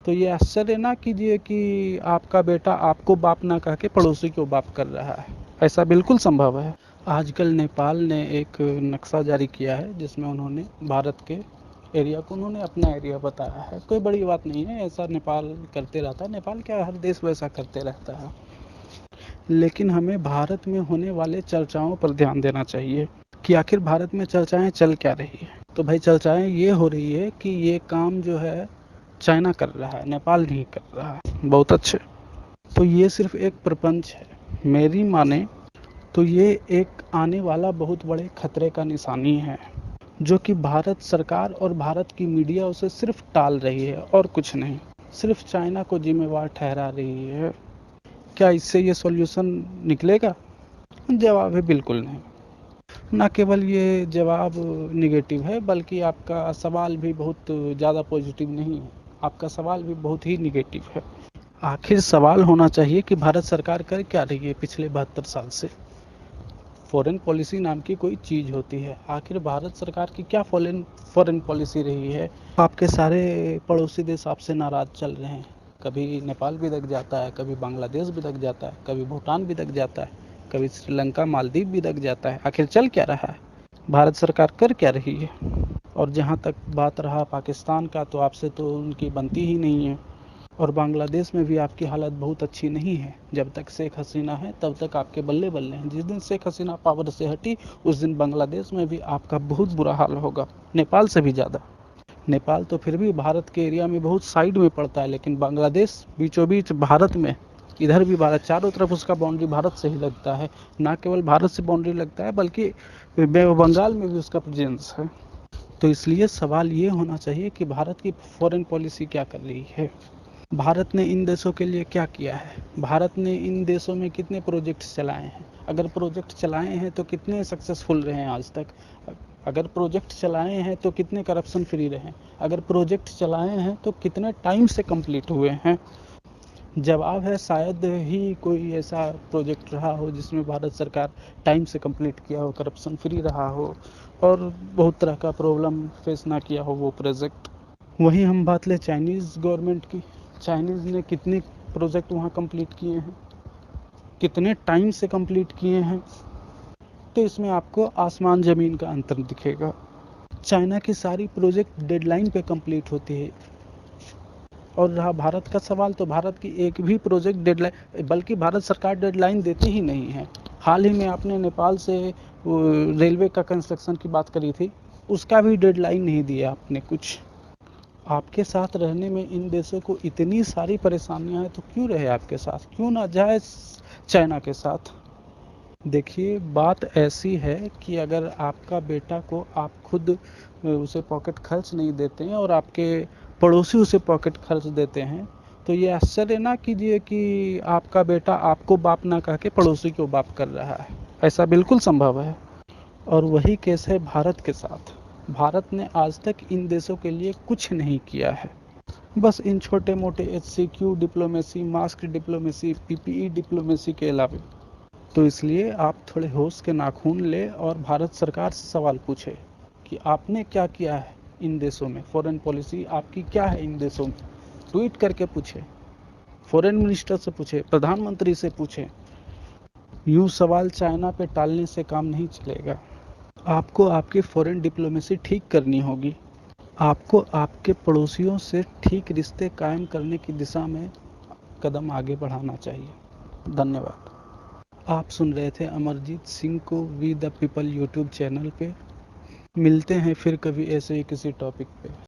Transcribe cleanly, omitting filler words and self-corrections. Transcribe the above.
तो ये आश्चर्य ना कीजिए कि आपका बेटा आपको बाप ना कह के पड़ोसी को बाप कर रहा है। ऐसा बिल्कुल संभव है। आजकल नेपाल ने एक नक्शा जारी किया है जिसमें उन्होंने भारत के एरिया को उन्होंने अपना एरिया बताया है। कोई बड़ी बात नहीं है, ऐसा नेपाल करते रहता है। नेपाल क्या, हर देश वैसा करते रहता है। लेकिन हमें भारत में होने वाले चर्चाओं पर ध्यान देना चाहिए कि आखिर भारत में चर्चाएं चल क्या रही है। तो भाई चर्चाएं ये हो रही है कि ये काम जो है चाइना कर रहा है, नेपाल नहीं कर रहा है। बहुत अच्छे। तो ये सिर्फ एक प्रपंच है। मेरी माने तो ये एक आने वाला बहुत बड़े खतरे का निशानी है, जो कि भारत सरकार और भारत की मीडिया उसे सिर्फ टाल रही है और कुछ नहीं। सिर्फ चाइना को जिम्मेवार ठहरा रही है। क्या इससे ये सॉल्यूशन निकलेगा? जवाब है बिल्कुल नहीं। ना केवल ये जवाब निगेटिव है, बल्कि आपका सवाल भी बहुत ज़्यादा पॉजिटिव नहीं है। आपका सवाल भी बहुत ही निगेटिव है। आखिर सवाल होना चाहिए कि भारत सरकार कर क्या रही है पिछले 72 साल से। फॉरेन पॉलिसी नाम की कोई चीज़ होती है। आखिर भारत सरकार की क्या फॉरेन पॉलिसी रही है? आपके सारे पड़ोसी देश आपसे नाराज चल रहे हैं। कभी नेपाल भी दग जाता है, कभी बांग्लादेश भी दग जाता है, कभी भूटान भी दग जाता है, कभी श्रीलंका मालदीव भी दग जाता है। आखिर चल क्या रहा है? भारत सरकार कर क्या रही है? और जहाँ तक बात रहा पाकिस्तान का, तो आपसे तो उनकी बनती ही नहीं है। और बांग्लादेश में भी आपकी हालत बहुत अच्छी नहीं है। जब तक शेख हसीना है तब तक आपके बल्ले बल्ले हैं। जिस दिन शेख हसीना पावर से हटी, उस दिन बांग्लादेश में भी आपका बहुत बुरा हाल होगा, नेपाल से भी ज़्यादा। नेपाल तो फिर भी भारत के एरिया में बहुत साइड में पड़ता है, लेकिन बांग्लादेश बीचों बीच भारत में, इधर भी भारत, चारों तरफ उसका बाउंड्री भारत से ही लगता है। ना केवल भारत से बाउंड्री लगता है, बल्कि बंगाल में भी उसका प्रेजेंस है। तो इसलिए सवाल ये होना चाहिए कि भारत की फॉरेन पॉलिसी क्या कर रही है। भारत ने इन देशों के लिए क्या किया है? भारत ने इन देशों में कितने प्रोजेक्ट्स चलाए हैं? अगर प्रोजेक्ट चलाए हैं तो कितने सक्सेसफुल रहे हैं आज तक? अगर प्रोजेक्ट चलाए हैं तो कितने करप्शन फ्री रहे? अगर प्रोजेक्ट चलाए हैं तो कितने टाइम से कंप्लीट हुए हैं? जवाब है शायद ही कोई ऐसा प्रोजेक्ट रहा हो जिसमें भारत सरकार टाइम से कंप्लीट किया हो, करप्शन फ्री रहा हो और बहुत तरह का प्रॉब्लम फेस ना किया हो वो प्रोजेक्ट। वहीं हम बात लें चाइनीज़ गवर्नमेंट की। चाइनीज़ ने कितने प्रोजेक्ट वहाँ कंप्लीट किए हैं, कितने टाइम से कंप्लीट किए हैं? तो इसमें आपको आसमान ज़मीन का अंतर दिखेगा। चाइना की सारी प्रोजेक्ट डेडलाइन पे कंप्लीट होती है। और रहा भारत का सवाल, तो भारत की एक भी प्रोजेक्ट डेडलाइन, बल्कि भारत सरकार डेडलाइन देती ही नहीं है। हाल ही में आपने नेपाल से रेलवे का कंस्ट्रक्शन की बात करी थी, उसका भी डेडलाइन नहीं दिया आपने कुछ। आपके साथ रहने में इन देशों को इतनी सारी परेशानियां हैं, तो क्यों रहे आपके साथ? क्यों ना जाए चाइना के साथ? देखिए, बात ऐसी है कि अगर आपका बेटा को आप खुद उसे पॉकेट खर्च नहीं देते हैं और आपके पड़ोसी उसे पॉकेट खर्च देते हैं, तो ये आश्चर्य ना कीजिए कि आपका बेटा आपको बाप ना कह के पड़ोसी को बाप कर रहा है। ऐसा बिल्कुल संभव है। और वही केस है भारत के साथ। भारत ने आज तक इन देशों के लिए कुछ नहीं किया है, बस इन छोटे मोटे HCQ diplomacy, mask diplomacy, PPE diplomacy के अलावा। तो इसलिए आप थोड़े होश के नाखून ले और भारत सरकार से सवाल पूछे कि आपने क्या किया है इन देशों में, फॉरेन पॉलिसी आपकी क्या है इन देशों में। ट्वीट करके पूछे, फॉरेन मिनिस्टर से पूछे, प्रधानमंत्री से पूछे। यूँ सवाल चाइना पे टालने से काम नहीं चलेगा। आपको आपकी फॉरेन डिप्लोमेसी ठीक करनी होगी। आपको आपके पड़ोसियों से ठीक रिश्ते कायम करने की दिशा में कदम आगे बढ़ाना चाहिए। धन्यवाद। आप सुन रहे थे अमरजीत सिंह को we the people YouTube channel पे। मिलते हैं फिर कभी ऐसे ही किसी टॉपिक पे।